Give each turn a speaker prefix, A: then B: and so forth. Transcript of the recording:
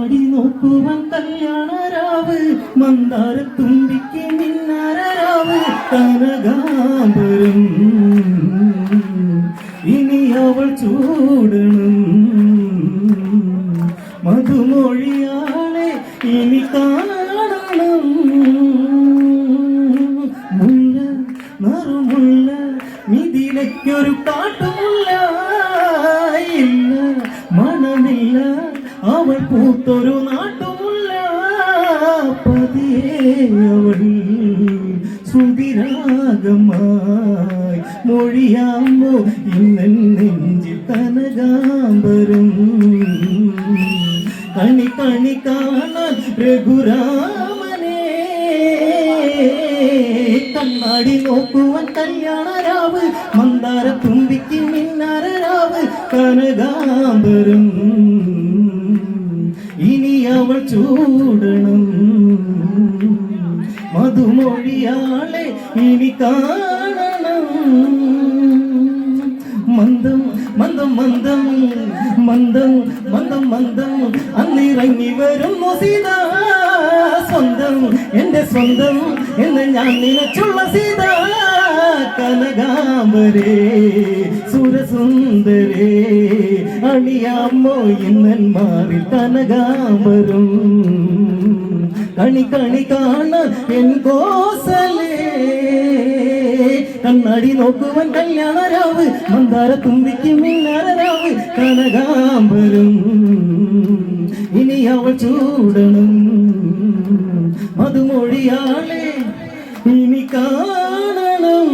A: കണ്ണാടി നോക്കുവാൻ കല്യാണരാവ് മന്ദാരത്തുമ്പിക്ക് മിന്നാരരാവ് കനകാംബരം ഇനി അവൾ ചൂടണം മധുമൊഴിയാളെ ഇനി കാണണം മുല്ല നറുമുല്ല മിതിലയ്ക്കൊരു കാട്ടുമുല്ല ഇല്ല മണമില്ല അവൾ പൂത്തൊരു നാട്ടുമുല്ല പതിയെ അവൾ സുതിരാഗമായി മൊഴിയാമോ ഇന്നൻ നെഞ്ചിൽ കനകാംബരം കണി കണി കാണാൻ രഘുരാമനെ കണ്ണാടി നോക്കുവാൻ കല്യാണരാവ് മന്ദാരത്തുമ്പിക്ക് മിന്നാരരാവ് കനകാംബരം ഇനി അവൾ ചൂടണം മധുമൊഴിയാളെ ഇനി കാണണം മന്ദം മന്ദം മന്ദം മന്ദം മന്ദം മന്ദം അന്നിറങ്ങി വരുന്നു സീത സ്വന്തം എന്റെ സ്വന്തം എന്ന് ഞാൻ നിലച്ചുള്ള സീത കനകാംബരേ സുരസുന്ദരേ അണിയാമോ ഇന്നന്മാരിൽ കനകാംബരം കണി കണി കാണ എൻ കോസലേ കണ്ണാടി നോക്കുവാൻ കല്യാണരാവ് മന്ദാരത്തുമ്പിക്ക് മിന്നാരരാവ് കനകാംബരം ഇനി അവൾ ചൂടണം മധുമൊഴിയാളെ ഇനി കാണണം